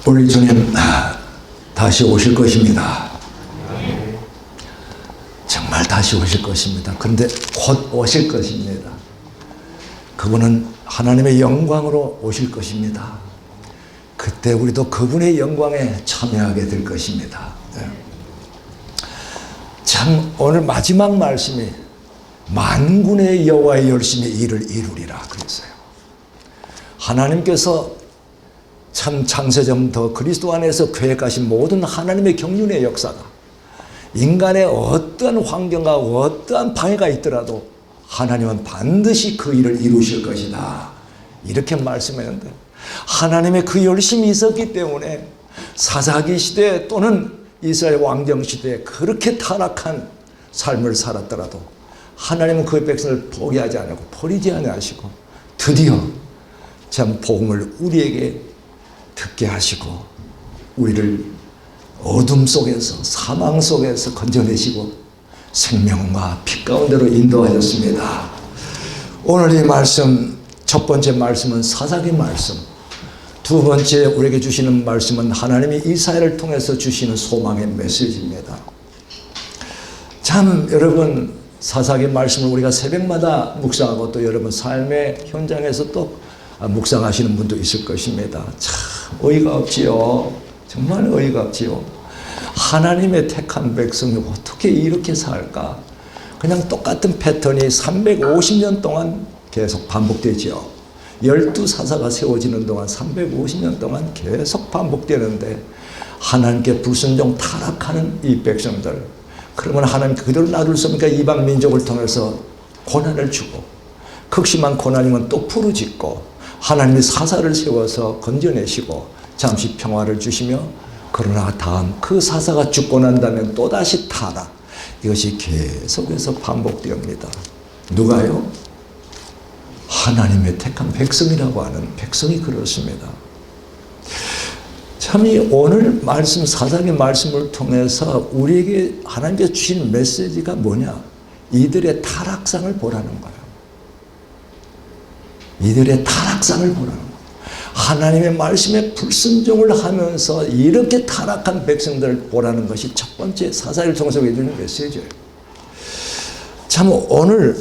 우리 주님 다시 오실 것입니다. 정말 다시 오실 것입니다. 그런데 곧 오실 것입니다. 그분은 하나님의 영광으로 오실 것입니다. 그때 우리도 그분의 영광에 참여하게 될 것입니다. 참 오늘 마지막 말씀이 만군의 여호와의 열심히 일을 이루리라 그랬어요. 하나님께서 참 창세전부터 그리스도 안에서 계획하신 모든 하나님의 경륜의 역사가 인간의 어떠한 환경과 어떠한 방해가 있더라도 하나님은 반드시 그 일을 이루실 것이다. 이렇게 말씀했는데 하나님의 그 열심이 있었기 때문에 사사기 시대 또는 이스라엘 왕정 시대에 그렇게 타락한 삶을 살았더라도 하나님은 그 백성을 포기하지 않고 버리지 아니하시고 드디어 참 복음을 우리에게 듣게 하시고 우리를 어둠 속에서 사망 속에서 건져내시고 생명과 빛 가운데로 인도하셨습니다. 오늘 이 말씀 첫 번째 말씀은 사사기 말씀, 두 번째 우리에게 주시는 말씀은 하나님이 이사야를 통해서 주시는 소망의 메시지입니다. 참 여러분 사사기 말씀을 우리가 새벽마다 묵상하고 또 여러분 삶의 현장에서 또 묵상하시는 분도 있을 것입니다. 참 어이가 없지요. 정말 어이가 없지요. 하나님의 택한 백성이 어떻게 이렇게 살까? 그냥 똑같은 패턴이 350년 동안 계속 반복되지요. 12사사가 세워지는 동안 350년 동안 계속 반복되는데 하나님께 불순종 타락하는 이 백성들, 그러면 하나님 그대로 놔둘 수 없으니까 이방 민족을 통해서 고난을 주고 극심한 고난이면 또 부르짖고 하나님이 사사를 세워서 건져내시고 잠시 평화를 주시며 그러나 다음 그 사사가 죽고 난 다음에 또다시 타락, 이것이 계속해서 반복되옵니다. 누가요? 하나님의 택한 백성이라고 하는 백성이 그렇습니다. 참 이 오늘 말씀 사사기 말씀을 통해서 우리에게 하나님께서 주신 메시지가 뭐냐? 이들의 타락상을 보라는 거예요. 이들의 타락상을 보라는 거예요. 하나님의 말씀에 불순종을 하면서 이렇게 타락한 백성들을 보라는 것이 첫 번째 사사기를 통해서 해주는 메시지예요. 참 오늘은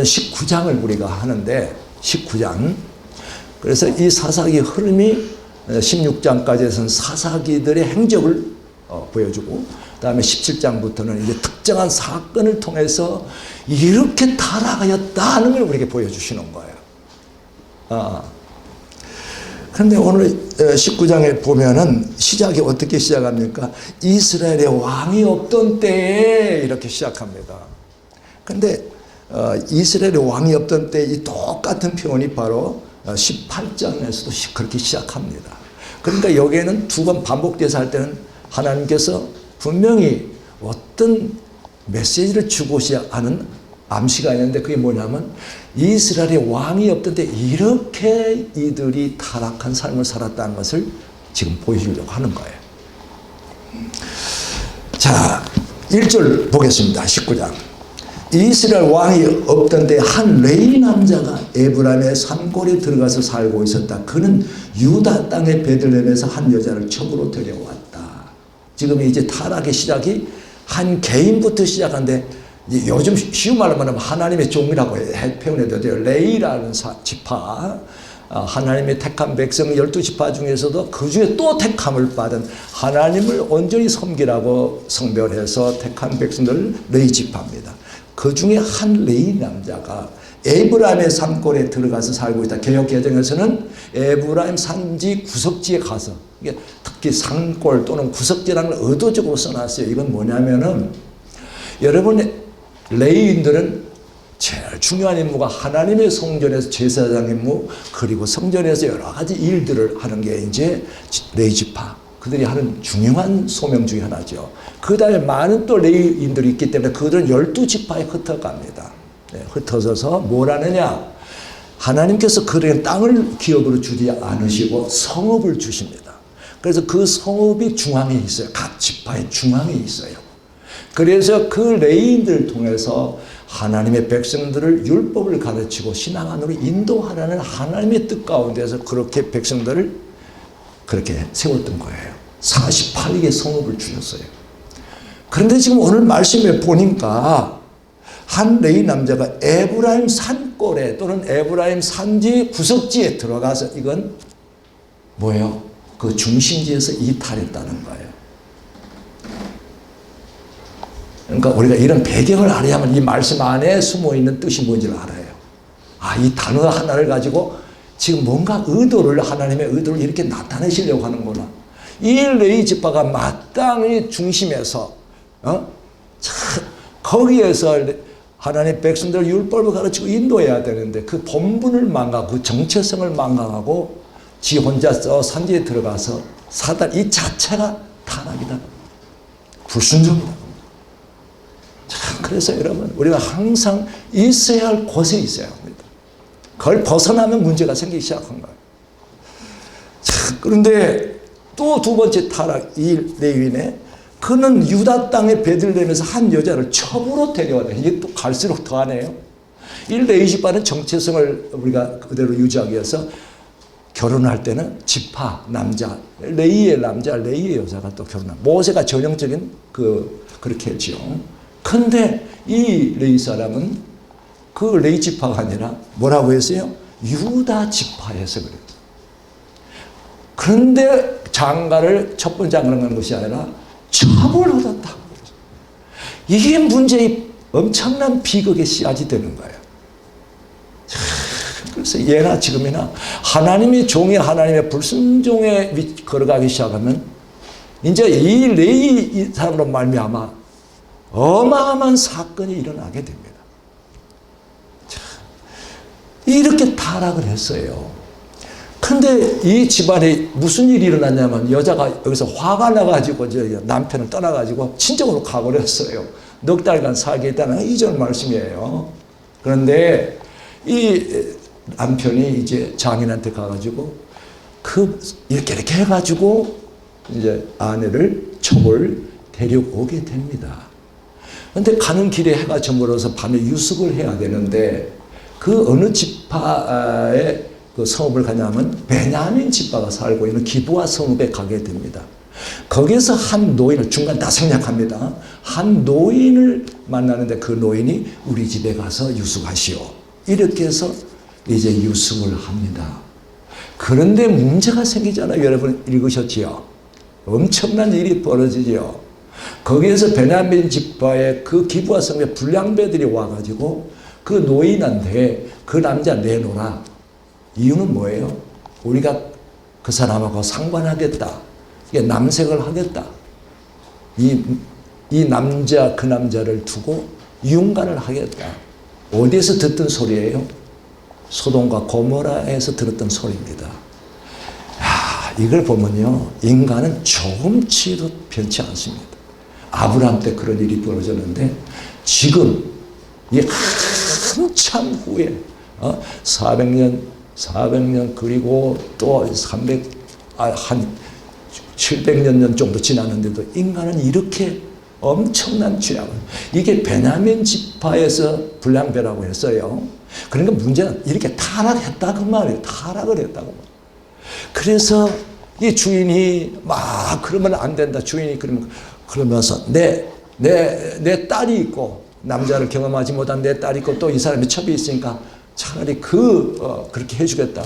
19장을 우리가 하는데 19장, 그래서 이 사사기 흐름이 16장까지에서는 사사기들의 행적을 보여주고 그 다음에 17장부터는 이제 특정한 사건을 통해서 이렇게 타락하였다는 걸 우리에게 보여주시는 거예요. 그런데 오늘 19장에 보면은 시작이 어떻게 시작합니까? 이스라엘의 왕이 없던 때에 이렇게 시작합니다. 그런데 이스라엘의 왕이 없던 때 이 똑같은 표현이 바로 18장에서도 그렇게 시작합니다. 그러니까 여기에는 두 번 반복돼서 할 때는 하나님께서 분명히 어떤 메시지를 주고자 하는 암시가 있는데 그게 뭐냐면 이스라엘의 왕이 없던 때 이렇게 이들이 타락한 삶을 살았다는 것을 지금 보여주려고 하는 거예요. 자, 1절 보겠습니다. 19장. 이스라엘 왕이 없던 때 한 레위 남자가 에브라임의 산골에 들어가서 살고 있었다. 그는 유다 땅의 베들레헴에서 한 여자를 첩으로 데려왔다. 지금 이제 타락의 시작이 한 개인부터 시작한데 요즘 쉬운 말로 말하면 하나님의 종이라고 표현해도 돼요. 레위라는 지파, 하나님의 택한 백성 12지파 중에서도 그 중에 또 택함을 받은 하나님을 온전히 섬기라고 성별해서 택한 백성들 레위 지파입니다. 그 중에 한 레위 남자가 에브라임의 산골에 들어가서 살고 있다. 개역개정에서는 에브라임 산지 구석지에 가서, 특히 산골 또는 구석지라는 걸 의도적으로 써놨어요. 이건 뭐냐면은 여러분 레위인들은 제일 중요한 임무가 하나님의 성전에서 제사장 임무, 그리고 성전에서 여러 가지 일들을 하는 게 이제 레위 지파, 그들이 하는 중요한 소명 중에 하나죠. 그 다음에 많은 또 레위인들이 있기 때문에 그들은 12지파에 흩어갑니다. 흩어져서 뭘 하느냐? 하나님께서 그들에게 땅을 기업으로 주지 않으시고 성읍을 주십니다. 그래서 그 성읍이 중앙에 있어요. 각 지파의 중앙에 있어요. 그래서 그 레위인들을 통해서 하나님의 백성들을 율법을 가르치고 신앙 안으로 인도하라는 하나님의 뜻 가운데서 그렇게 백성들을 그렇게 세웠던 거예요. 48개의 성읍을 주셨어요. 그런데 지금 오늘 말씀에 보니까 한 레위 남자가 에브라임 산골에 또는 에브라임 산지 구석지에 들어가서 이건 뭐예요? 그 중심지에서 이탈했다는 거예요. 그러니까 우리가 이런 배경을 알아야만 이 말씀 안에 숨어있는 뜻이 뭔지를 알아요. 아, 이 단어 하나를 가지고 지금 뭔가 의도를, 하나님의 의도를 이렇게 나타내시려고 하는구나. 이 레위 지파가 마땅히 중심에서 거기에서 하나님의 백성들 율법을 가르치고 인도해야 되는데 그 본분을 망가하고 그 정체성을 망가하고 지 혼자서 산지에 들어가서 사단 이 자체가 타락이다. 불순종이다. 그래서 여러분 우리가 항상 있어야 할 곳에 있어야 합니다. 그걸 벗어나면 문제가 생기기 시작한 거예요. 그런데 또 두 번째 타락 이 레위인의 그는 유다 땅에 베들레헴에서 한 여자를 첩으로 데려와요. 이게 또 갈수록 더하네요. 이 레위 지파는 정체성을 우리가 그대로 유지하기 위해서 결혼할 때는 지파 남자, 레위의 남자, 레위의 여자가 또 결혼합니다. 모세가 전형적인 그렇게 했죠. 근데 이 레위 사람은 그 레위 지파가 아니라 뭐라고 했어요? 유다 지파에서 그래요. 그런데 장가를 첫 번째 장가를 가는 것이 아니라 첩을 얻었다. 이게 문제의 엄청난 비극의 씨앗이 되는 거예요. 그래서 예나 지금이나 하나님의 종이 하나님의 불순종에 걸어가기 시작하면 이제 이 레위 사람으로 말미암아 어마어마한 사건이 일어나게 됩니다. 이렇게 타락을 했어요. 근데 이 집안에 무슨 일이 일어났냐면 여자가 여기서 화가 나가지고 남편을 떠나가지고 친정으로 가버렸어요. 넉 달간 살게 했다는 이전 말씀이에요. 그런데 이 남편이 이제 장인한테 가가지고 이렇게 해가지고 이제 아내를 첩을 데려오게 됩니다. 그런데 가는 길에 해가 저물어서 밤에 유숙을 해야 되는데 그 어느 지파의 그 성읍을 가냐면 베냐민 지파가 살고 있는 기브아 성읍에 가게 됩니다. 거기에서 한 노인을 중간 다 생략합니다. 한 노인을 만나는데 그 노인이 우리 집에 가서 유숙하시오. 이렇게 해서 이제 유숙을 합니다. 그런데 문제가 생기잖아요. 여러분 읽으셨지요? 엄청난 일이 벌어지죠. 거기에서 베냐민 지파의 그 기브아 성읍에 불량배들이 와가지고 그 노인한테 그 남자 내놓으라. 이유는 뭐예요? 우리가 그 사람하고 상관하겠다. 남색을 하겠다. 이 남자 그 남자를 두고 이혼간을 하겠다. 어디에서 듣던 소리예요? 소돔과 고모라에서 들었던 소리입니다. 이걸 보면요, 인간은 조금치도 변치 않습니다. 아브라함 때 그런 일이 벌어졌는데 지금 이 한참 후에 400년 그리고 또 700년 정도 지났는데도 인간은 이렇게 엄청난 죄악을, 이게 베냐민 지파에서 불량배라고 했어요. 그러니까 문제는 이렇게 타락했다 그 말이에요. 타락을 했다고. 그래서 이 주인이 막 그러면 안 된다. 주인이 그러면서 내 딸이 있고 남자를 경험하지 못한 내 딸이 있고 또 이 사람이 첩이 있으니까 차라리 그렇게 해주겠다.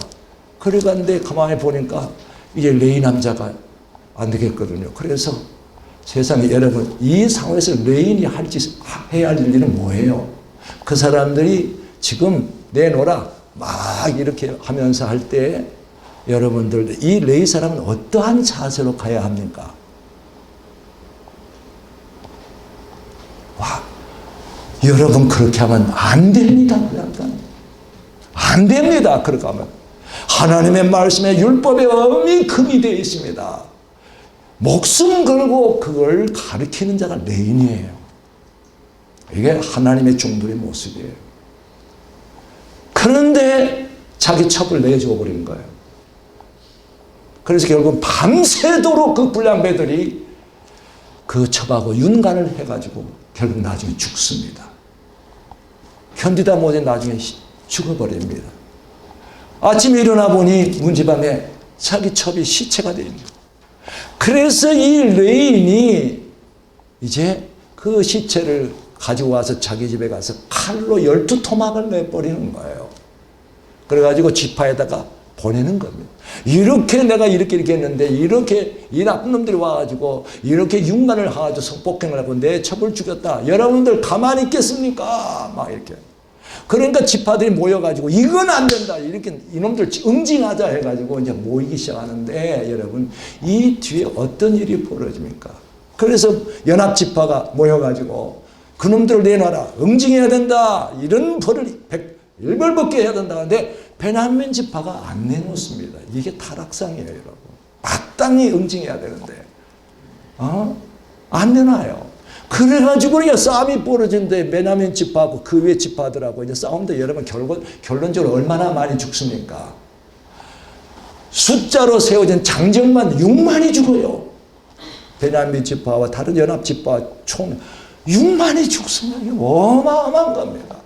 그래갔는데 가만히 보니까 이제 레위 남자가 안 되겠거든요. 그래서 세상에 여러분 이 상황에서 레위인이 해야 할 일은 뭐예요? 그 사람들이 지금 내놓으라 막 이렇게 하면서 할 때 여러분들 이 레위 사람은 어떠한 자세로 가야 합니까? 여러분 그렇게 하면 안 됩니다. 안 됩니다. 그렇게 하면 하나님의 말씀에 율법에 엄히 금이 되어 있습니다. 목숨 걸고 그걸 가르치는 자가 레위인이에요. 이게 하나님의 종들의 모습이에요. 그런데 자기 첩을 내줘 버린 거예요. 그래서 결국 밤새도록 그 불량배들이 그 첩하고 윤관을 해가지고 결국 나중에 죽습니다. 견디다 못해 나중에 죽어버립니다. 아침에 일어나 보니 문지방에 자기 첩이 시체가 되어 있는 거예요. 그래서 이 레인이 이제 그 시체를 가지고 와서 자기 집에 가서 칼로 12토막을 내버리는 거예요. 그래가지고 지파에다가 보내는 겁니다. 이렇게 내가 이렇게 했는데 이렇게 이 나쁜 놈들이 와가지고 이렇게 윤관을 하가지고 성폭행을 하고 내 첩을 죽였다. 여러분들 가만히 있겠습니까? 막 이렇게. 그러니까 지파들이 모여가지고 이건 안 된다. 이렇게 이놈들 응징하자 해가지고 이제 모이기 시작하는데 여러분 이 뒤에 어떤 일이 벌어집니까? 그래서 연합지파가 모여가지고 그놈들을 내놔라. 응징해야 된다. 이런 벌을 일벌벗게 해야 된다. 근데 베냐민 지파가 안 내놓습니다. 이게 타락상이에요, 여러분. 마땅히 응징해야 되는데 안 내놔요. 그래가지고 이제 싸움이 벌어진데 베냐민 지파하고 그 위에 지파들하고 이제 싸움도 여러분 결론적으로 얼마나 많이 죽습니까? 숫자로 세워진 장정만 6만이 죽어요. 베냐민 지파와 다른 연합 지파 총 6만이 죽습니다. 이게 어마어마한 겁니다.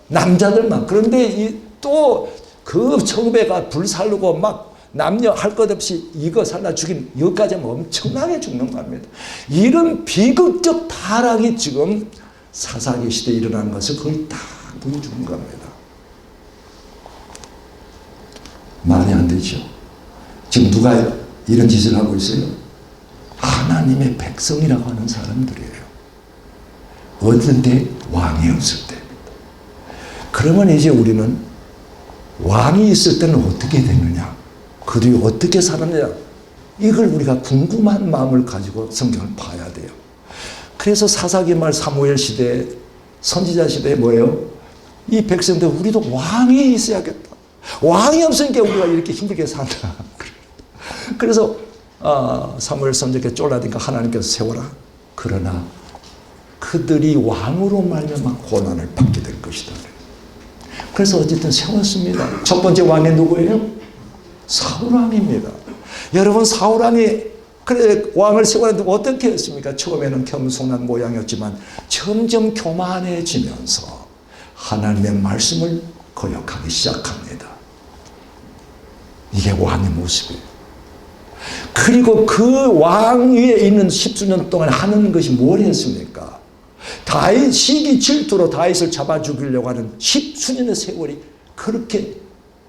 남자들만. 그런데 또 그 청배가 불살르고 막 남녀 할 것 없이 이거 살라 죽인 이것까지 하면 엄청나게 죽는 겁니다. 이런 비극적 타락이 지금 사사기 시대에 일어나는 것을 거의 다 보여주는 겁니다. 말이 안 되죠. 지금 누가 이런 짓을 하고 있어요? 하나님의 백성이라고 하는 사람들이에요. 어떤 때? 왕이 없을 때입니다. 그러면 이제 우리는 왕이 있을 때는 어떻게 되느냐? 그들이 어떻게 살았느냐? 이걸 우리가 궁금한 마음을 가지고 성경을 봐야 돼요. 그래서 사사기 말 사무엘 시대, 선지자 시대에 뭐예요? 이 백성들 우리도 왕이 있어야겠다. 왕이 없으니까 우리가 이렇게 힘들게 산다. 그래서 사무엘 선지자께 쫄라니까 하나님께서 세워라. 그러나 그들이 왕으로 말미암아 고난을 받게 될 것이다. 그래서 어쨌든 세웠습니다. 첫 번째 왕이 누구예요? 사울왕입니다. 여러분 사울왕이 그래 왕을 세우는데 어떻게 했습니까? 처음에는 겸손한 모양이었지만 점점 교만해지면서 하나님의 말씀을 거역하기 시작합니다. 이게 왕의 모습이에요. 그리고 그 왕 위에 있는 10수년 동안 하는 것이 뭘 했습니까? 다윗 시기 질투로 다윗을 잡아 죽이려고 하는 10수년의 세월이 그렇게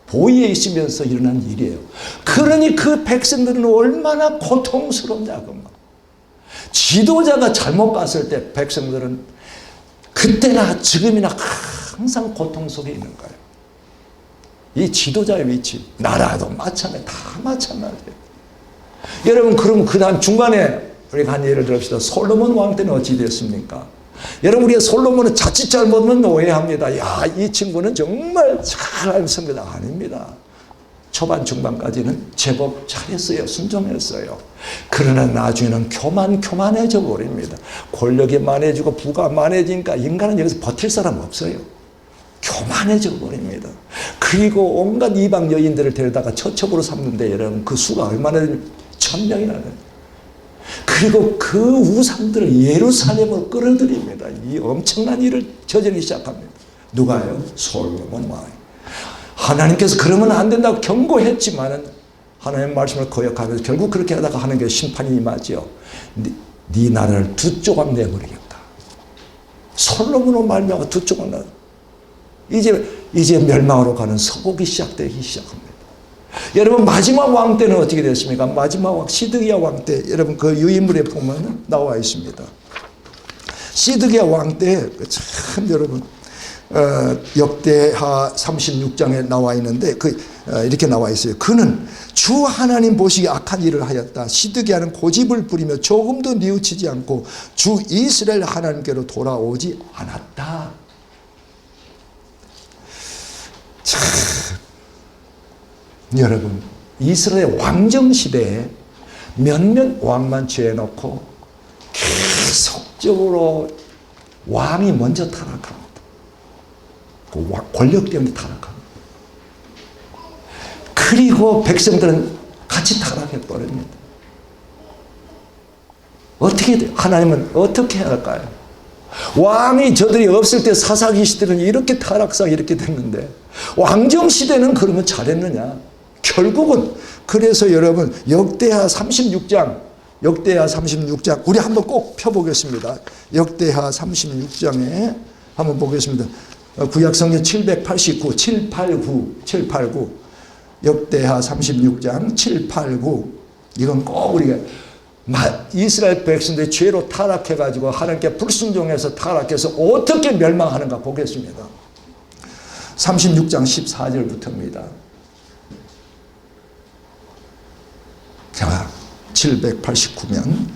보위에 있으면서 일어난 일이에요. 그러니 그 백성들은 얼마나 고통스럽냐고. 지도자가 잘못 갔을 때 백성들은 그때나 지금이나 항상 고통 속에 있는 거예요. 이 지도자의 위치, 나라도 마찬가지, 다 마찬가지예요. 여러분 그러면 그 다음 중간에 우리가 한 예를 들읍시다. 솔로몬 왕 때는 어찌 됐습니까? 여러분 우리가 솔로몬은 자칫 잘못하면 오해합니다. 야, 이 친구는 정말 잘하는 선교자 아닙니다. 초반 중반까지는 제법 잘했어요. 순종했어요. 그러나 나중에는 교만해져 버립니다. 권력이 많아지고 부가 많아지니까 인간은 여기서 버틸 사람 없어요. 교만해져 버립니다. 그리고 온갖 이방 여인들을 데려다가 처첩으로 삼는데 여러분 그 수가 얼마나 1000명이나 돼요. 그리고 그 우상들을 예루살렘으로 끌어들입니다. 이 엄청난 일을 저지르기 시작합니다. 누가요? 솔로몬 왕. 하나님께서 그러면 안 된다고 경고했지만은 하나님의 말씀을 거역하면서 결국 그렇게 하다가 하는 게 심판이 임하죠. 네 나라를 두 조각 내버리겠다. 솔로몬으로 말미암아 두 조각 나. 이제 멸망으로 가는 서곡이 시작되기 시작합니다. 여러분 마지막 왕 때는 어떻게 됐습니까? 마지막 왕 시드기야 왕 때 여러분 그 유인물에 보면 나와 있습니다. 시드기야 왕 때 참 여러분 역대하 36장에 나와 있는데 이렇게 나와 있어요. 그는 주 하나님 보시기에 악한 일을 하였다. 시드기야는 고집을 부리며 조금도 뉘우치지 않고 주 이스라엘 하나님께로 돌아오지 않았다. 참 여러분 이스라엘 왕정 시대에 몇몇 왕만 죄해놓고 계속적으로 왕이 먼저 타락합니다. 그 권력 때문에 타락합니다. 그리고 백성들은 같이 타락해버립니다. 하나님은 어떻게 할까요? 왕이 저들이 없을 때 사사기 시대는 이렇게 타락상 이렇게 됐는데 왕정 시대는 그러면 잘했느냐? 결국은 그래서 여러분 역대하 36장 우리 한번 꼭 펴보겠습니다. 역대하 36장에 한번 보겠습니다. 구약성경 789 역대하 36장 789 이건 꼭 우리가 이스라엘 백성들이 죄로 타락해가지고 하나님께 불순종해서 타락해서 어떻게 멸망하는가 보겠습니다. 36장 14절부터입니다. 자, 789면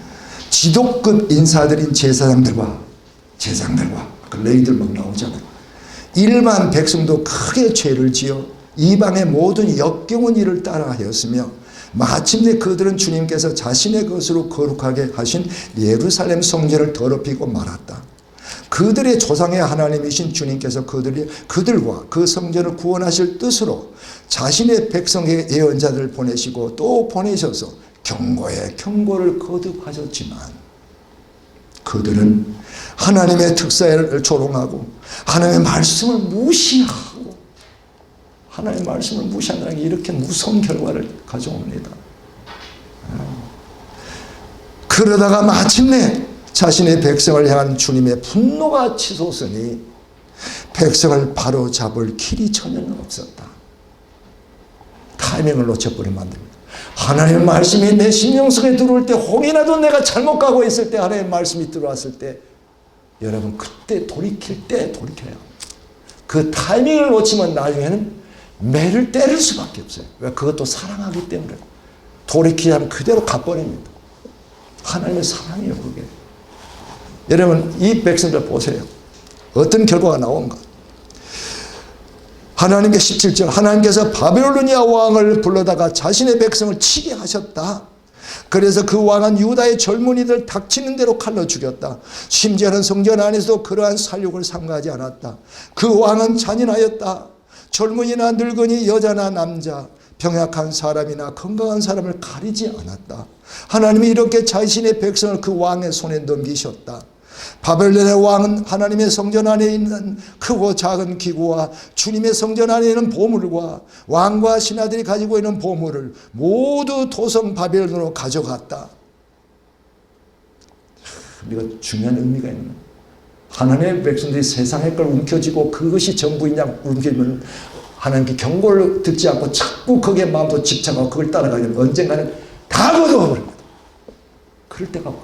지도급 인사들인 제사장들과 그 레위들 막 나오잖아요. 일반 백성도 크게 죄를 지어 이방의 모든 역겨운 일을 따라하였으며 마침내 그들은 주님께서 자신의 것으로 거룩하게 하신 예루살렘 성전을 더럽히고 말았다. 그들의 조상의 하나님이신 주님께서 그들과 그 성전을 구원하실 뜻으로 자신의 백성의 예언자들을 보내시고 또 보내셔서 경고에 경고를 거듭하셨지만 그들은 하나님의 특사를 조롱하고 하나님의 말씀을 무시하고 하나님의 말씀을 무시한다는 게 이렇게 무서운 결과를 가져옵니다. 그러다가 마침내 자신의 백성을 향한 주님의 분노가 치솟으니 백성을 바로잡을 길이 전혀 없었다. 타이밍을 놓쳐버리면 안 됩니다. 하나님의 말씀이 내 심령 속에 들어올 때 혹이라도 내가 잘못 가고 있을 때 하나님의 말씀이 들어왔을 때 여러분 그때 돌이킬 때 돌이켜야 합니다. 그 타이밍을 놓치면 나중에는 매를 때릴 수밖에 없어요. 왜? 그것도 사랑하기 때문에. 돌이키지 않으면 그대로 가버립니다. 하나님의 사랑이에요, 그게. 여러분, 이 백성들 보세요. 어떤 결과가 나온가? 하나님께 17절, 하나님께서 바벨로니아 왕을 불러다가 자신의 백성을 치게 하셨다. 그래서 그 왕은 유다의 젊은이들 닥치는 대로 칼로 죽였다. 심지어는 성전 안에서도 그러한 살육을 삼가하지 않았다. 그 왕은 잔인하였다. 젊은이나 늙은이, 여자나 남자, 병약한 사람이나 건강한 사람을 가리지 않았다. 하나님이 이렇게 자신의 백성을 그 왕의 손에 넘기셨다. 바벨론의 왕은 하나님의 성전 안에 있는 크고 작은 기구와 주님의 성전 안에 있는 보물과 왕과 신하들이 가지고 있는 보물을 모두 도성 바벨론으로 가져갔다. 이거 중요한 의미가 있는 거예요. 하나님의 백성들이 세상의 걸 움켜쥐고 그것이 전부이냐 움켜쥐면 하나님께 경고를 듣지 않고 자꾸 거기에 마음도 집착하고 그걸 따라가면 언젠가는 다 거두어버립니다. 그럴 때가 와요.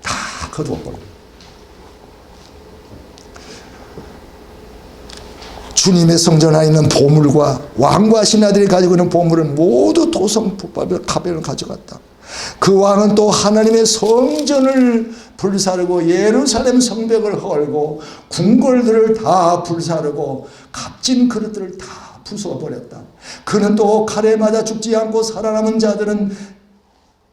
다 거두어버립니다. 주님의 성전 안에 있는 보물과 왕과 신하들이 가지고 있는 보물을 모두 도성 바벨론으로 가져갔다. 그 왕은 또 하나님의 성전을 불사르고 예루살렘 성벽을 헐고 궁궐들을 다 불사르고 값진 그릇들을 다 부숴버렸다. 그는 또 칼에 맞아 죽지 않고 살아남은 자들은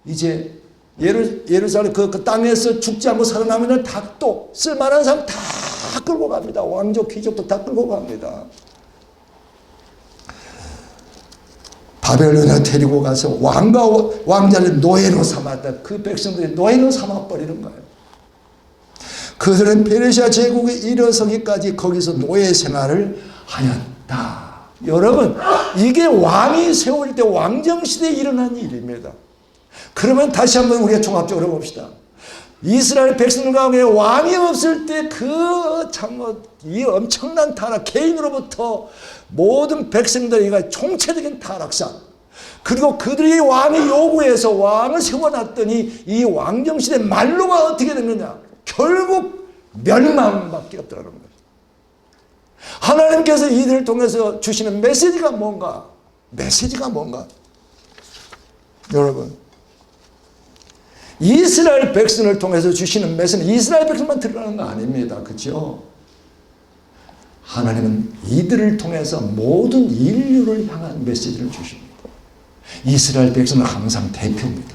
이제 예루살렘 그 땅에서 죽지 않고 살아남은 다 또 쓸만한 사람 다 끌고 갑니다. 왕족 귀족도 다 끌고 갑니다. 바벨론에 데리고 가서 왕과 왕자를 노예로 삼았다. 그 백성들이 노예로 삼아버리는 거예요. 그들은 페르시아 제국에 일어서기까지 거기서 노예 생활을 하였다. 여러분, 이게 왕이 세울 때 왕정시대에 일어난 일입니다. 그러면 다시 한번 우리가 종합적으로 봅시다. 이스라엘 백성들 가운데 왕이 없을 때 이 엄청난 타락, 개인으로부터 모든 백성들이 총체적인 타락상, 그리고 그들이 왕의 요구해서 왕을 세워놨더니 이 왕정시대 말로가 어떻게 됐느냐? 결국 멸망밖에 없더라는 거예요. 하나님께서 이들을 통해서 주시는 메시지가 뭔가? 여러분, 이스라엘 백성을 통해서 주시는 메시지는 이스라엘 백성만 들어가는 거 아닙니다. 그렇죠? 하나님은 이들을 통해서 모든 인류를 향한 메시지를 주십니다. 이스라엘 백성은 항상 대표입니다.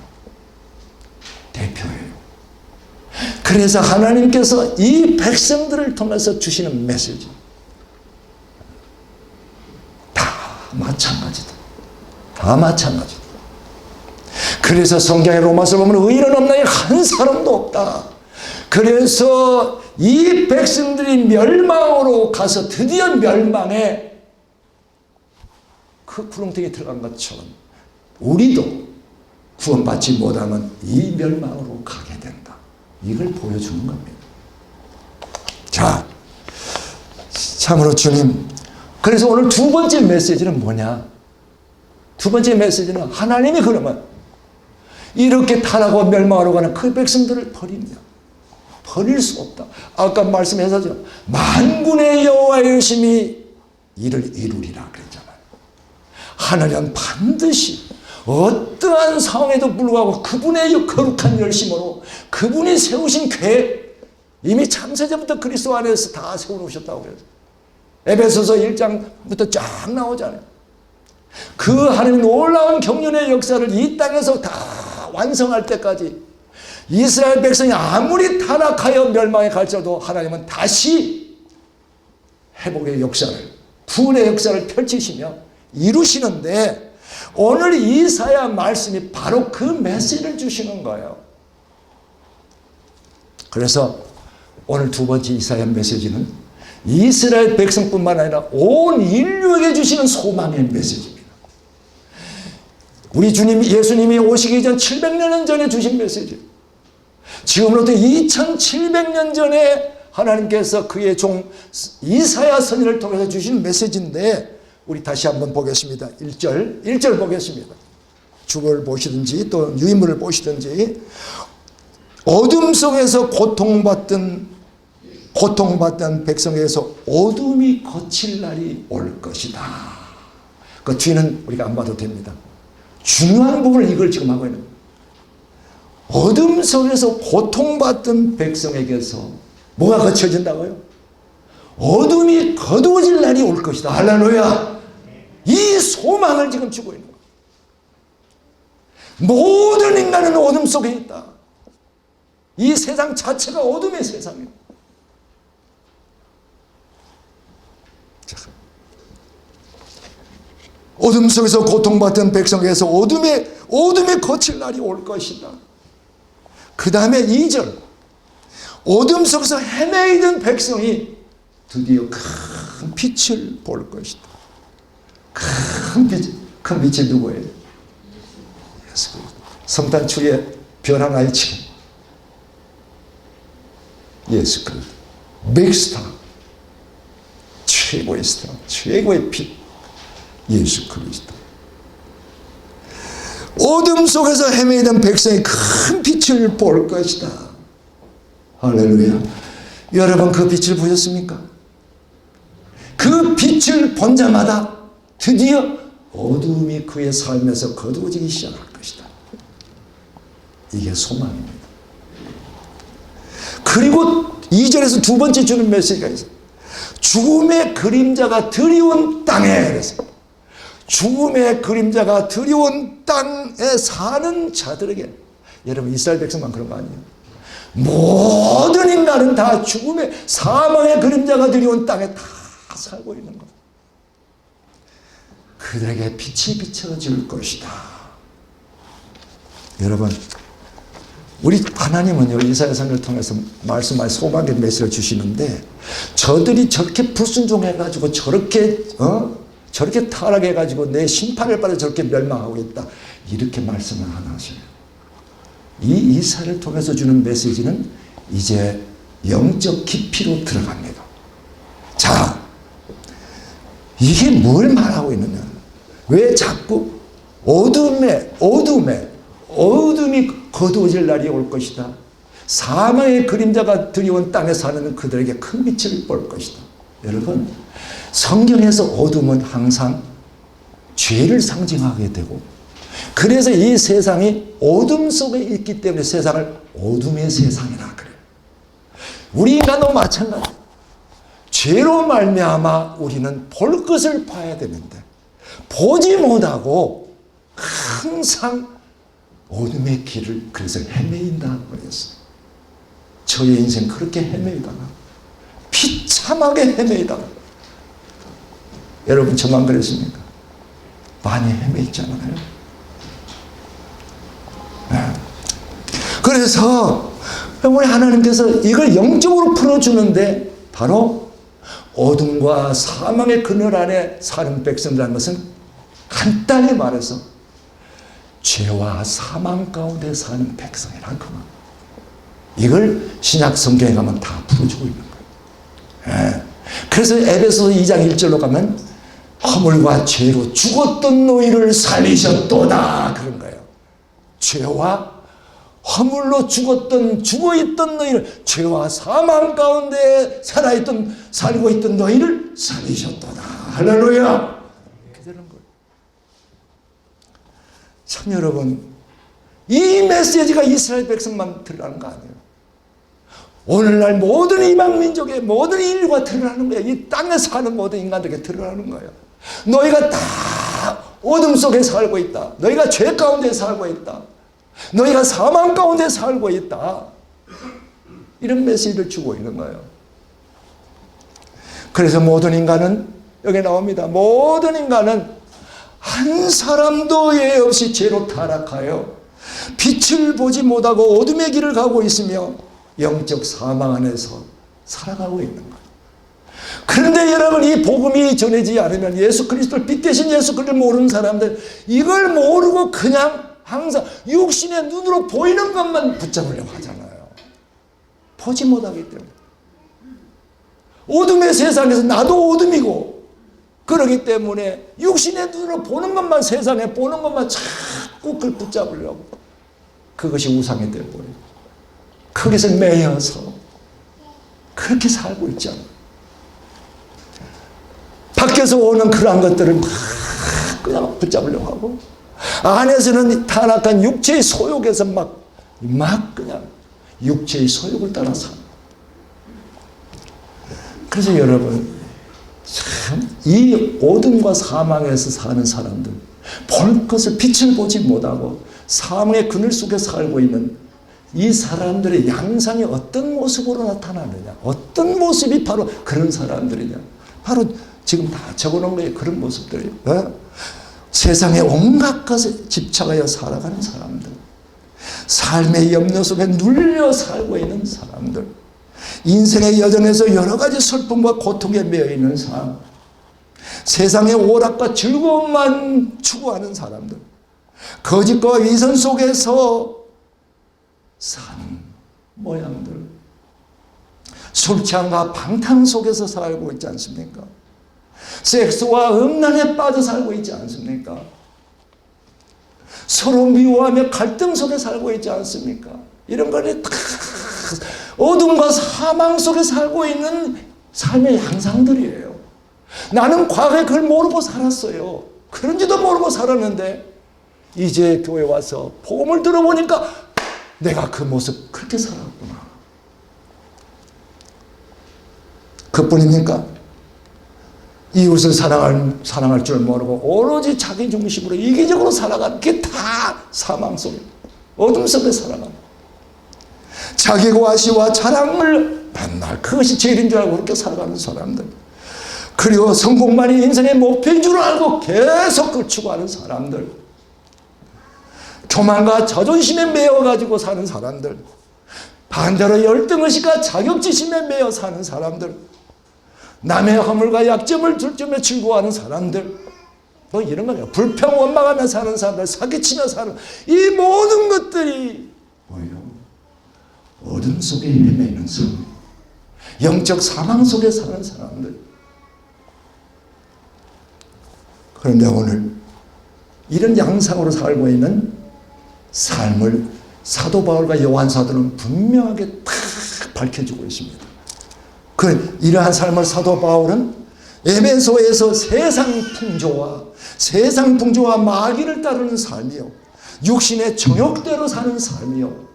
대표예요. 그래서 하나님께서 이 백성들을 통해서 주시는 메시지 다 마찬가지다. 그래서 성경의 로마서를 보면 의인은 없나니 한 사람도 없다. 그래서 이 백성들이 멸망으로 가서 드디어 멸망에 그 구렁텅이에 들어간 것처럼 우리도 구원받지 못하면 이 멸망으로 가게 된다. 이걸 보여주는 겁니다. 자, 참으로 주님, 그래서 오늘 두 번째 메시지는 뭐냐? 두 번째 메시지는 하나님이 그러면 이렇게 타락하고 멸망하러 가는 그 백성들을 버리냐? 버릴 수 없다. 아까 말씀하셨죠. 만군의 여호와의 열심히 이를 이루리라 그랬잖아요. 하나님은 반드시 어떠한 상황에도 불구하고 그분의 거룩한 열심으로 그분이 세우신 계획, 이미 창세전부터 그리스도 안에서 다 세워놓으셨다고 그래요. 에베소서 1장부터 쫙 나오잖아요. 그 하나님의 놀라운 경륜의 역사를 이 땅에서 다 완성할 때까지 이스라엘 백성이 아무리 타락하여 멸망에 갈지라도 하나님은 다시 회복의 역사를, 구원의 역사를 펼치시며 이루시는데, 오늘 이사야 말씀이 바로 그 메시지를 주시는 거예요. 그래서 오늘 두 번째 이사야 메시지는 이스라엘 백성뿐만 아니라 온 인류에게 주시는 소망의 메시지입니다. 우리 주님 예수님이 오시기 전 700년 전에 주신 메시지, 지금으로부터 2700년 전에 하나님께서 그의 종 이사야 선지자를 통해서 주신 메시지인데, 우리 다시 한번 보겠습니다. 1절 보겠습니다. 주를 보시든지 또 유인물을 보시든지, 어둠 속에서 고통받던 백성에게서 어둠이 거칠 날이 올 것이다. 그 뒤는 우리가 안 봐도 됩니다. 중요한 부분을 이걸 지금 하고 있는 거예요. 어둠 속에서 고통받던 백성에게서 뭐가 거쳐진다고요? 어둠이 거두어질 날이 올 것이다. 할렐루야. 이 소망을 지금 주고 있는 거예요. 모든 인간은 어둠 속에 있다. 이 세상 자체가 어둠의 세상이에요. 어둠 속에서 고통받던 백성에게서 어둠에 거칠 날이 올 것이다. 그 다음에 2절, 어둠 속에서 헤매이던 백성이 드디어 큰 빛을 볼 것이다. 큰 빛이 누구예요? 예수 그리스도. 성탄주의 별 하나의 지금 예수 그리스도. 맥스타, 최고의 스타, 최고의 빛, 예수 그리스도. 어둠 속에서 헤매이던 백성이 큰 빛을 볼 것이다. 할렐루야. 여러분, 그 빛을 보셨습니까? 그 빛을 본 자마다 드디어 어둠이 그의 삶에서 거두어지기 시작할 것이다. 이게 소망입니다. 그리고 2절에서 두 번째 주는 메시지가 있어요. 죽음의 그림자가 드리운 땅에, 그래서 죽음의 그림자가 드리운 땅에 사는 자들에게, 여러분 이스라엘 백성만 그런 거 아니에요? 모든 인간은 다 죽음의 사망의 그림자가 드리운 땅에 다 살고 있는 것. 그들에게 빛이 비춰질 것이다. 여러분, 우리 하나님은요, 이사야 선지자를 통해서 말씀하신 소망의 메시지를 주시는데, 저들이 저렇게 불순종해가지고 저렇게 타락해가지고 내 심판을 받아 저렇게 멸망하고 있다, 이렇게 말씀을 안 하셔요. 이 이사야를 통해서 주는 메시지는 이제 영적 깊이로 들어갑니다. 자, 이게 뭘 말하고 있느냐? 왜 자꾸 어둠이 거두어질 날이 올 것이다. 사망의 그림자가 드리운 땅에 사는 그들에게 큰 빛을 볼 것이다. 여러분, 성경에서 어둠은 항상 죄를 상징하게 되고, 그래서 이 세상이 어둠 속에 있기 때문에 세상을 어둠의 세상이라 그래요. 우리 인간도 마찬가지예요. 죄로 말미암아 우리는 볼 것을 봐야 되는데 보지 못하고 항상 어둠의 길을 그래서 헤매인다 그랬어요. 저의 인생 그렇게 헤매이다가, 비참하게 헤매이다가, 여러분 저만 그랬습니까? 많이 헤매있잖아요. 그래서 우리 하나님께서 이걸 영적으로 풀어주는데 바로 어둠과 사망의 그늘 안에 사는 백성이라는 것은 간단히 말해서 죄와 사망 가운데 사는 백성이란 거예요. 이걸 신약 성경에 가면 다 풀어주고 있는 거예요. 예. 그래서 에베소서 2장 1절로 가면 허물과 죄로 죽었던 너희를 살리셨도다 그런 거예요. 죄와 허물로 죽어있던 너희를, 죄와 사망 가운데 살고 있던 너희를 살리셨도다. 할렐루야. 이렇게 되는 거예요. 참 여러분, 이 메시지가 이스라엘 백성만 들으라는 거 아니에요. 오늘날 모든 이방민족의 모든 인류가 들으라는 거예요. 이 땅에 사는 모든 인간들에게 들으라는 거예요. 너희가 다 어둠 속에 살고 있다. 너희가 죄 가운데 살고 있다. 너희가 사망 가운데 살고 있다. 이런 메시지를 주고 있는 거예요. 그래서 모든 인간은 여기 나옵니다. 모든 인간은 한 사람도 예외 없이 죄로 타락하여 빛을 보지 못하고 어둠의 길을 가고 있으며 영적 사망 안에서 살아가고 있는 거예요. 그런데 여러분, 이 복음이 전해지지 않으면 예수 그리스도를, 빛 대신 예수 그리스도를 모르는 사람들, 이걸 모르고 그냥 항상 육신의 눈으로 보이는 것만 붙잡으려고 하잖아요. 보지 못하기 때문에. 어둠의 세상에서 나도 어둠이고, 그러기 때문에 육신의 눈으로 보는 것만, 세상에 보는 것만 자꾸 그걸 붙잡으려고. 그것이 우상이 되어버려요. 거기서 매여서 그렇게 살고 있잖아요. 밖에서 오는 그러한 것들을 막 그냥 붙잡으려고 하고, 안에서는 타락한 육체의 소욕에서 막 그냥 육체의 소욕을 따라 사. 그래서 여러분, 참 이 어둠과 사망에서 사는 사람들, 볼 것을 빛을 보지 못하고 사망의 그늘 속에 살고 있는 이 사람들의 양상이 어떤 모습으로 나타나느냐, 어떤 모습이 바로 그런 사람들이냐, 바로 지금 다 적어놓은 거예요. 그런 모습들이에요. 세상에 온갖 것에 집착하여 살아가는 사람들, 삶의 염려 속에 눌려 살고 있는 사람들, 인생의 여정에서 여러 가지 슬픔과 고통에 매여 있는 사람, 세상의 오락과 즐거움만 추구하는 사람들, 거짓과 위선 속에서 사는 모양들, 술 취함과 방탕 속에서 살고 있지 않습니까? 섹스와 음란에 빠져 살고 있지 않습니까? 서로 미워하며 갈등 속에 살고 있지 않습니까? 이런 것이 다 어둠과 사망 속에 살고 있는 삶의 양상들이에요. 나는 과거에 그걸 모르고 살았어요. 그런지도 모르고 살았는데 이제 교회 와서 복음을 들어보니까 내가 그 모습 그렇게 살았구나. 그뿐입니까? 이웃을 사랑할 줄 모르고 오로지 자기 중심으로 이기적으로 살아가는 게 다 사망 속에, 어둠 속에 살아가는, 자기 과시와 자랑을 만날, 그것이 제일인 줄 알고 그렇게 살아가는 사람들, 그리고 성공만이 인생의 목표인 줄 알고 계속 그걸 추구하는 사람들, 교만과 자존심에 매여가지고 사는 사람들, 반대로 열등의식과 자격지심에 매여 사는 사람들, 남의 허물과 약점을 둘째며 즐거워하는 사람들, 뭐 이런 거예요. 불평 원망하며 사는 사람들, 사기치며 사는, 이 모든 것들이 뭐예요? 어둠 속에 헤매는 사람, 영적 사망 속에 사는 사람들. 그런데 오늘 이런 양상으로 살고 있는 삶을 사도 바울과 요한 사도는 분명하게 딱 밝혀주고 있습니다. 이러한 삶을 사도 바울은 에베소에서 세상 풍조와 마귀를 따르는 삶이요, 육신의 정욕대로 사는 삶이요,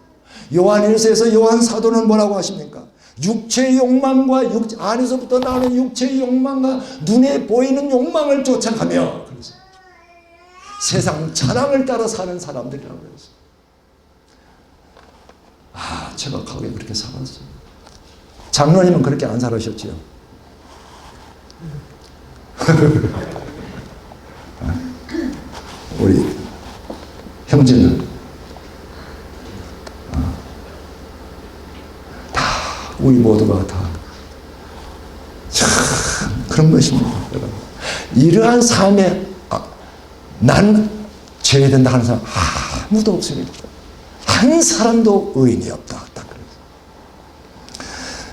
요한일서에서 요한 사도는 뭐라고 하십니까? 육체의 욕망과 안에서부터 나오는 육체의 욕망과 눈에 보이는 욕망을 쫓아가며, 그래서 세상 자랑을 따라 사는 사람들이라고 그랬어요. 제각하게 그렇게 살았어요. 장로님은 그렇게 안 살으셨지요? 우리 형제는 우리 모두가 다 참 그런 것입니다. 여러분. 이러한 삶에 난 제외된다 하는 사람 아무도 없습니다. 한 사람도 의인이 없다.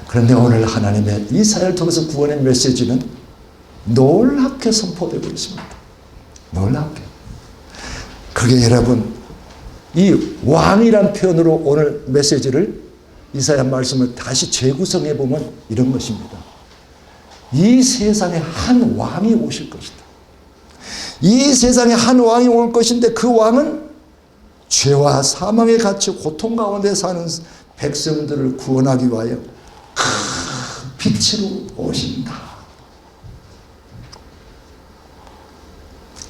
그런데 오늘 하나님의 이 사회를 통해서 구원의 메시지는 놀랍게 선포되고 있습니다. 놀랍게. 그게 여러분, 이 왕이란 표현으로 오늘 메시지를 이사야 말씀을 다시 재구성해 보면 이런 것입니다. 이 세상에 한 왕이 오실 것이다. 이 세상에 한 왕이 올 것인데 그 왕은 죄와 사망에 갇혀 고통 가운데 사는 백성들을 구원하기 위하여 큰 빛으로 오신다.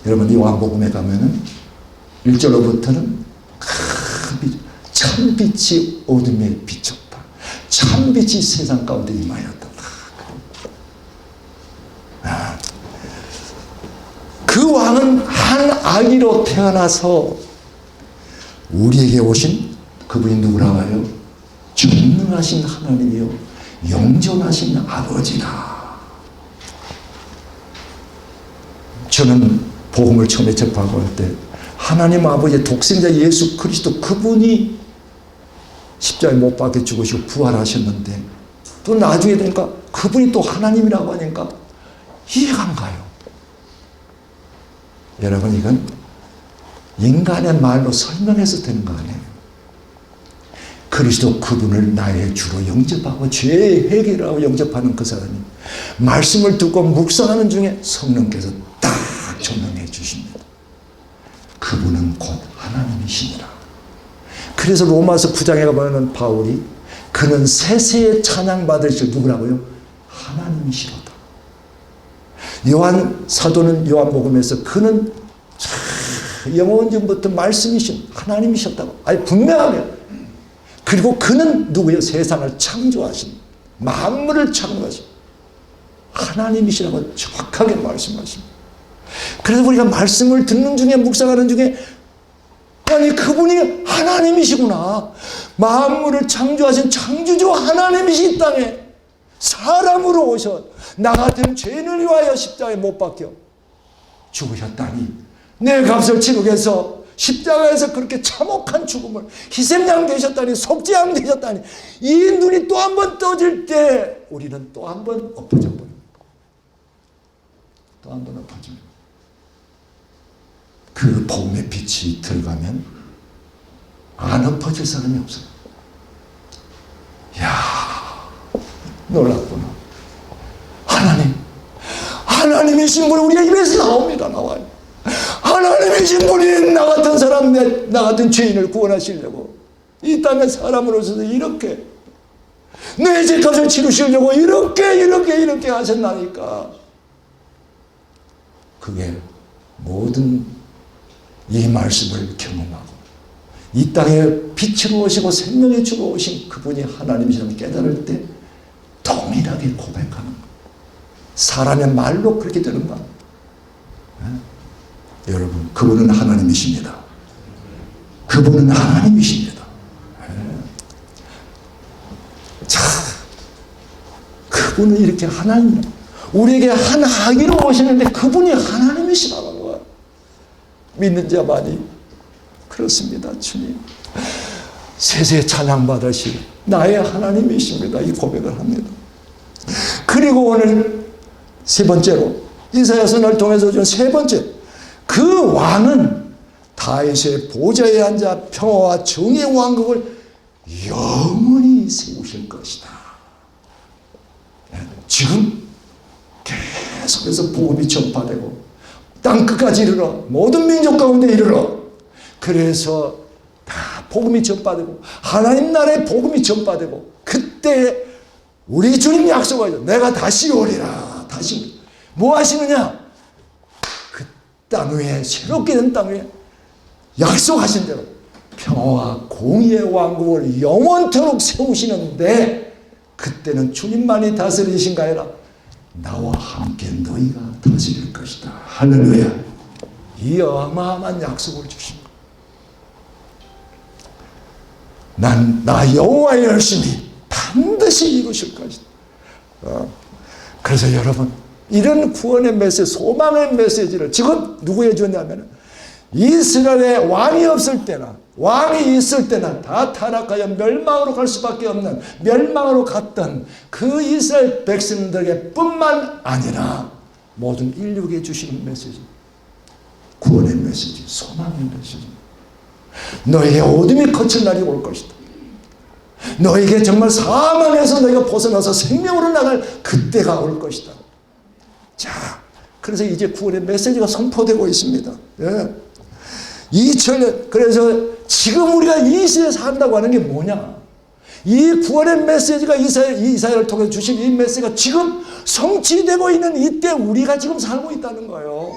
여러분, 이 요한복음에 가면은 1절로부터는 큰 빛, 참빛이 어둠에 비쳤다. 참빛이 세상 가운데 임하였다. 그 왕은 한 아기로 태어나서 우리에게 오신 그분이 누구라고 하요? 전능하신 하나님이요 영존하신 아버지다. 저는 복음을 처음에 접하고 할 때 하나님 아버지의 독생자 예수 그리스도 그분이 십자가에 못 박혀 죽으시고 부활하셨는데 또 나중에 되니까 그분이 또 하나님이라고 하니까 이해가 안 가요. 여러분, 이건 인간의 말로 설명해서 되는 거 아니에요. 그리스도 그분을 나의 주로 영접하고 죄의 회개라고 영접하는 그 사람이 말씀을 듣고 묵상하는 중에 성령께서 딱 조명해 주십니다. 그분은 곧 하나님이시니라. 그래서 로마서 9장에 가보면 바울이 그는 세세에 찬양받으실 누구라고요? 하나님이시로다. 요한 사도는 요한복음에서 그는 영원전부터 말씀이신 하나님이셨다고 아니 분명하게. 그리고 그는 누구예요? 세상을 창조하신 만물을 창조하신 하나님이시라고 정확하게 말씀하십니다. 그래서 우리가 말씀을 듣는 중에 묵상하는 중에 아니 그분이 하나님이시구나. 만물을 창조하신 창조주 하나님이시 이 땅에 사람으로 오셔 나 같은 죄인을 위하여 십자가에 못 박혀 죽으셨다니 내 값을 치르기 위해서 십자가에서 그렇게 참혹한 죽음을 희생양 되셨다니 속죄양 되셨다니 이 눈이 또 한 번 떠질 때 우리는 또 한 번 엎어져 버립니다. 또 한 번 엎어집니다. 그 복음의 빛이 들어가면 안 엎어질 사람이 없어요. 이야, 놀랍구나. 하나님이신 분이 우리가 입에서 나옵니다. 나와요. 하나님이신 분이 나 같은 사람, 나 같은 죄인을 구원하시려고 이 땅에 사람으로서 이렇게 내 죄값을 치르시려고 이렇게 하셨나니까 그게 모든 이 말씀을 경험하고 이 땅에 빛으로 오시고 생명의 주로 오신 그분이 하나님이시라는 깨달을 때 동일하게 고백하는 것. 사람의 말로 그렇게 되는 것. 여러분, 그분은 하나님이십니다. 그분은 하나님이십니다. 자, 그분은 이렇게 하나님, 우리에게 한 아기로 오시는데 그분이 하나님이시라는 거야. 믿는 자만이 그렇습니다. 주님, 세세 찬양받으시 나의 하나님이십니다. 이 고백을 합니다. 그리고 오늘 세 번째로 이사야서를 통해서 준 세 번째, 그 왕은 다윗의 보좌에 앉아 평화와 정의의 왕국을 영원히 세우실 것이다. 지금 계속해서 복음이 전파되고 땅 끝까지 이르러 모든 민족 가운데 이르러 그래서 다 복음이 전파되고 하나님 나라의 복음이 전파되고 그때 우리 주님 약속하죠. 내가 다시 오리라. 다시 뭐 하시느냐? 그 땅 위에 새롭게 된 땅 위에 약속하신 대로 평화와 공의의 왕국을 영원토록 세우시는데 그때는 주님만이 다스리신가 아니라 나와 함께 너희가 다스릴 것이다. 할렐루야. 이 어마어마한 약속을 주십니다. 나 여호와의 열심히 다 반드시 이루실 것이다. 그래서 여러분, 이런 구원의 메시지, 소망의 메시지를 지금 누구에 주냐면 이스라엘에 왕이 없을 때나 왕이 있을 때나 다 타락하여 멸망으로 갈 수밖에 없는, 멸망으로 갔던 그 이스라엘 백성들에게 뿐만 아니라 모든 인류에게 주시는 메시지, 구원의 메시지, 소망의 메시지. 너희의 어둠이 거칠 날이 올 것이다. 너희에게 정말 사망에서 너희가 벗어나서 생명으로 나갈 그때가 올 것이다. 자, 그래서 이제 구원의 메시지가 선포되고 있습니다. 예. 2000년, 그래서 지금 우리가 이 시대에 산다고 하는 게 뭐냐? 이 구원의 메시지가 이사야를 통해 주신 이 메시지가 지금 성취되고 있는 이때 우리가 지금 살고 있다는 거예요.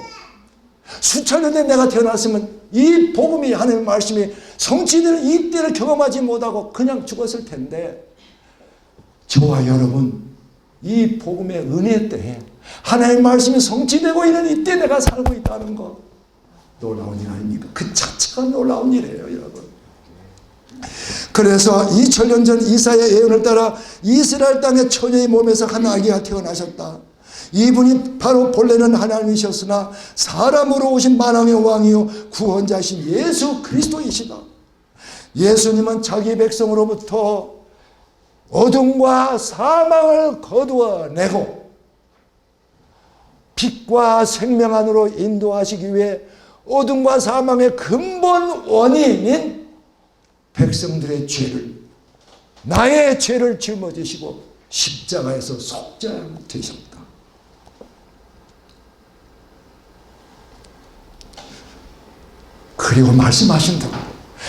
수천 년 전에 내가 태어났으면 이 복음이, 하나님의 말씀이 성취되는 이때를 경험하지 못하고 그냥 죽었을 텐데, 저와 여러분 이 복음의 은혜 때에 하나님의 말씀이 성취되고 있는 이때 내가 살고 있다는 거, 놀라운 일 아닙니까? 그 자체가 놀라운 일이에요, 여러분. 그래서 2000년 전 이사야의 예언을 따라 이스라엘 땅의 처녀의 몸에서 한 아기가 태어나셨다. 이분이 바로 본래는 하나님이셨으나 사람으로 오신 만왕의 왕이요 구원자신 예수 그리스도이시다. 예수님은 자기 백성으로부터 어둠과 사망을 거두어내고 빛과 생명 안으로 인도하시기 위해 어둠과 사망의 근본 원인인 백성들의 죄를, 나의 죄를 짊어지시고 십자가에서 속죄되셨다. 그리고 말씀하신다.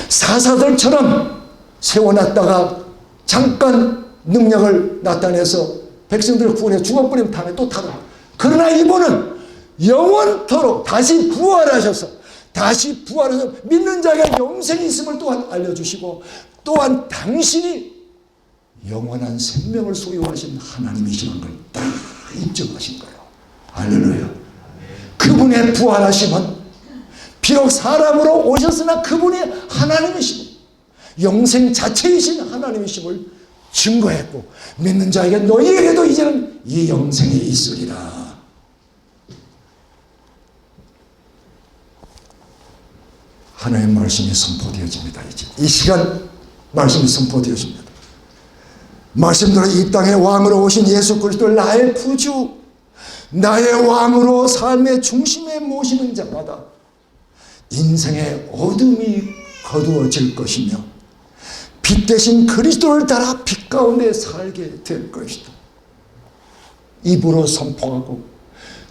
사사들처럼 세워놨다가 잠깐 능력을 나타내서 백성들을 구원해 죽어버리면 다음에 또 타라. 그러나 이분은 영원토록 다시 부활하셔서 믿는 자에게 영생이 있음을 또한 알려주시고, 또한 당신이 영원한 생명을 소유하신 하나님이시라는 걸 딱 입증하신 거예요. 할렐루야. 그분의 부활하심은 비록 사람으로 오셨으나 그분이 하나님이시고 영생 자체이신 하나님이심을 증거했고, 믿는 자에게 너희에게도 이제는 이 영생이 있으리라. 하나님의 말씀이 선포되어집니다. 이제 이 시간 말씀이 선포되어집니다. 말씀대로 이 땅에 왕으로 오신 예수 그리스도를 나의 구주, 나의 왕으로 삶의 중심에 모시는 자마다 인생의 어둠이 거두어질 것이며 빛 대신 그리스도를 따라 빛 가운데 살게 될 것이다. 입으로 선포하고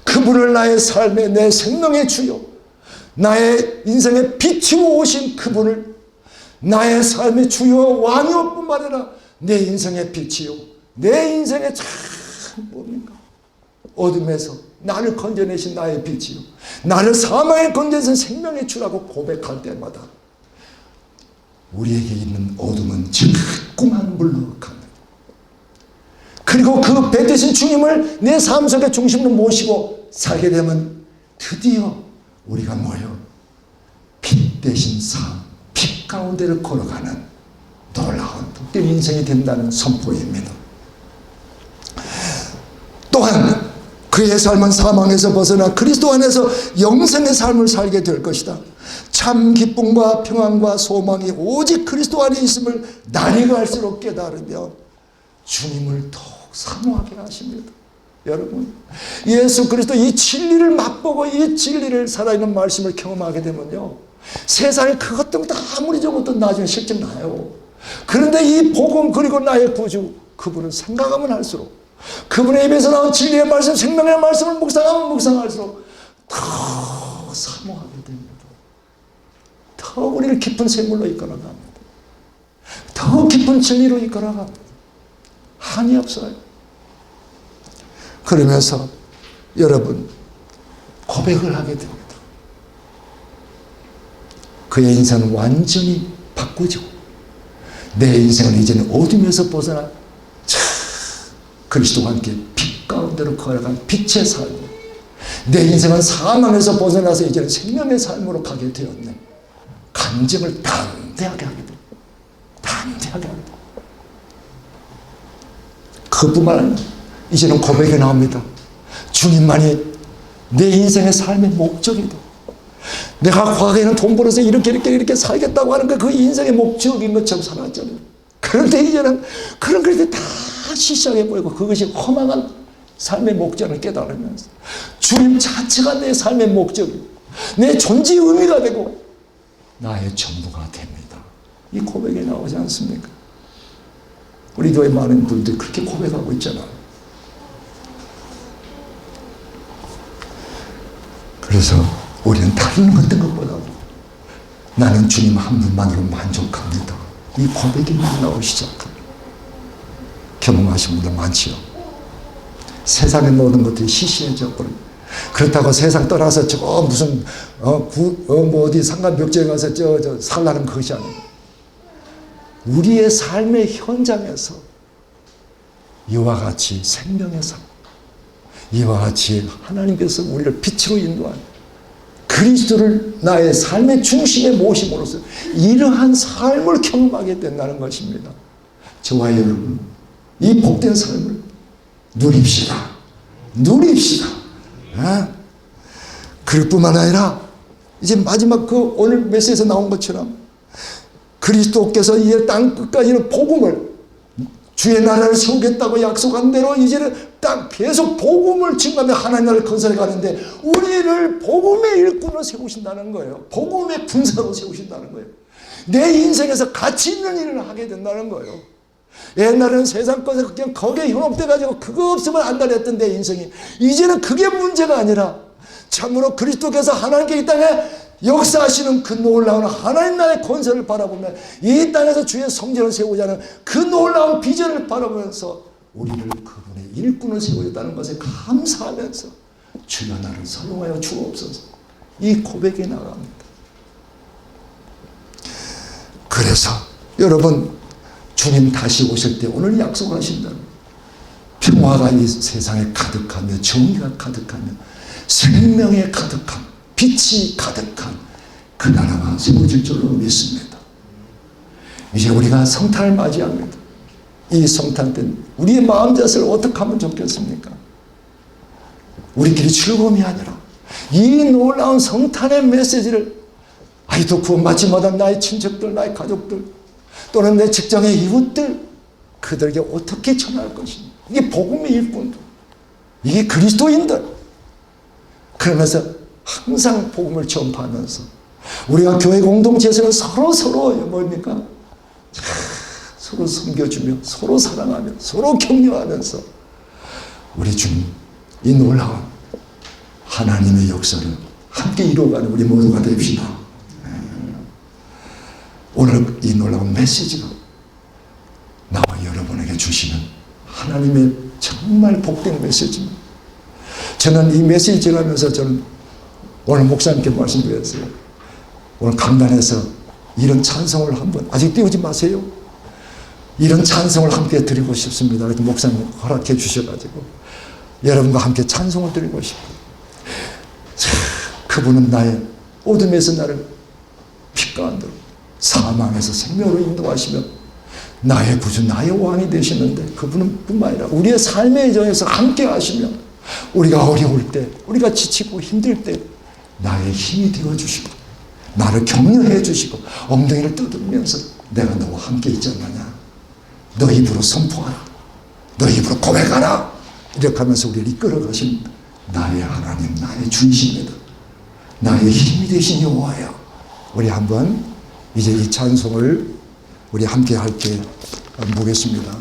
그분을 나의 삶의, 내 생명의 주요, 나의 인생의 빛이고 오신 그분을 나의 삶의 주요 왕이요 뿐만 아니라 내 인생의 빛이요, 내 인생의 참 뭡니까? 어둠에서 나를 건져내신 나의 빛이요, 나를 사망에 건져내신 생명의 주라고 고백할 때마다 우리에게 있는 어둠은 자꾸만 물러갑니다. 그리고 그 빛 대신 주님을 내 삶 속의 중심으로 모시고 살게 되면 드디어 우리가 뭐요? 빛 대신 삶, 빛 가운데를 걸어가는 놀라운 복된 인생이 된다는 선포입니다. 또한 그의 삶은 사망에서 벗어나 그리스도 안에서 영생의 삶을 살게 될 것이다. 참 기쁨과 평안과 소망이 오직 그리스도 안에 있음을 날이 갈수록 깨달으며 주님을 더욱 사모하게 하십니다. 여러분, 예수 그리스도 이 진리를 맛보고 이 진리를 살아있는 말씀을 경험하게 되면요, 세상에 그것도 다 아무리 적어도 나중에 실증 나요. 그런데 이 복음, 그리고 나의 구주 그분을 생각하면 할수록, 그분의 입에서 나온 진리의 말씀, 생명의 말씀을 묵상하면 묵상할수록 더 사모하게 됩니다. 더 우리를 깊은 샘물로 이끌어갑니다. 더 깊은 진리로 이끌어갑니다. 한이 없어요. 그러면서 여러분 고백을 하게 됩니다. 그의 인생은 완전히 바꾸죠. 내 인생은 이제는 어둠에서 벗어나 그리스도와 함께 빛 가운데로 걸어간 빛의 삶, 내 인생은 사망에서 벗어나서 이제는 생명의 삶으로 가게 되었네. 감정을 담대하게 하게 됩니다. 담대하게 합니다. 그뿐만 아니라 이제는 고백이 나옵니다. 주님만이 내 인생의 삶의 목적이다. 내가 과거에는 돈 벌어서 이렇게 살겠다고 하는 게 그 인생의 목적인 것처럼 살았잖아요. 그런데 이제는 그런 것들이 다 시시하게 보이고 그것이 허망한 삶의 목적을 깨달으면서 주님 자체가 내 삶의 목적이고 내 존재의 의미가 되고 나의 전부가 됩니다. 이 고백이 나오지 않습니까? 우리 교회 많은 분들이 그렇게 고백하고 있잖아요. 그래서 우리는 다른 어떤 것보다도 나는 주님 한 분만으로 만족합니다. 이 고백이 나오기 시작합니다. 경험하신 분들 많지요. 세상에 모든 것들이 시시해져 버립니다. 그렇다고 세상 떠나서 저 무슨 어디 상가벽지에 가서 저 살라는 것이 아닙니다. 우리의 삶의 현장에서 이와 같이 생명의 삶, 이와 같이 하나님께서 우리를 빛으로 인도하는 그리스도를 나의 삶의 중심에 모심으로써 이러한 삶을 경험하게 된다는 것입니다. 저와 여러분, 이 복된 삶을 누립시다. 누립시다. 그럴 뿐만 아니라 이제 마지막 오늘 메시지에서 나온 것처럼 그리스도께서 이 땅 끝까지는 복음을 주의 나라를 세우겠다고 약속한 대로 이제는 딱 계속 복음을 증거하며 하나님 나라를 건설해 가는데 우리를 복음의 일꾼으로 세우신다는 거예요. 복음의 군사로 세우신다는 거예요. 내 인생에서 가치 있는 일을 하게 된다는 거예요. 옛날에는 세상 것에 그냥 거기에 현혹돼가지고 그거 없으면 안 다녔던 내 인생이 이제는 그게 문제가 아니라 참으로 그리스도께서 하나님께 이 땅에 역사하시는 그 놀라운 하나님 나라의 건설을 바라보며 이 땅에서 주의 성전을 세우자는 그 놀라운 비전을 바라보면서 우리를 그분의 일꾼을 세우겠다는 것에 감사하면서 주여 나를 사용하여 주옵소서 이 고백이 나갑니다. 그래서 여러분 주님 다시 오실 때 오늘 약속하신다는 평화가 이 세상에 가득하며 정의가 가득하며 생명에 가득한 빛이 가득한 그 나라가 세워질 줄로 믿습니다. 이제 우리가 성탄을 맞이합니다. 이 성탄 때는 우리의 마음 자세를 어떻게 하면 좋겠습니까? 우리끼리 즐거움이 아니라 이 놀라운 성탄의 메시지를 아직도 구원받지 못한 나의 친척들, 나의 가족들 또는 내 직장의 이웃들 그들에게 어떻게 전할 것인가? 이게 복음의 일꾼들, 이게 그리스도인들. 그러면서 항상 복음을 전파하면서 우리가 교회 공동체에서는 서로 뭡니까? 서로 섬겨주며 서로 사랑하며 서로 격려하면서 우리 주님 이 놀라운 하나님의 역사를 함께 이루어가는 우리 모두가 됩시다. 오늘 이 놀라운 메시지가 나와 여러분에게 주시는 하나님의 정말 복된 메시지입니다. 저는 이 메시지 전하면서 저는 오늘 목사님께 말씀드렸어요. 오늘 강단에서 이런 찬송을 한번 아직 띄우지 마세요. 이런 찬송을 함께 드리고 싶습니다. 그래서 목사님 허락해 주셔가지고 여러분과 함께 찬송을 드리고 싶어요. 그분은 나의 어둠에서 나를 빛 가운데로 사망에서 생명으로 인도하시며 나의 구주 나의 왕이 되시는데 그분은 뿐만 아니라 우리의 삶의 여정에서 함께 하시며 우리가 어려울 때 우리가 지치고 힘들 때 나의 힘이 되어주시고 나를 격려해 주시고 엉덩이를 떠들면서 내가 너와 함께 있지 않느냐 너 입으로 선포하라 너 입으로 고백하라 이렇게 하면서 우리를 이끌어 가십니다. 나의 하나님 나의 주이십니다. 나의 힘이 되신 여호와여. 우리 한번 이제 이 찬송을 우리 함께 할게 보겠습니다.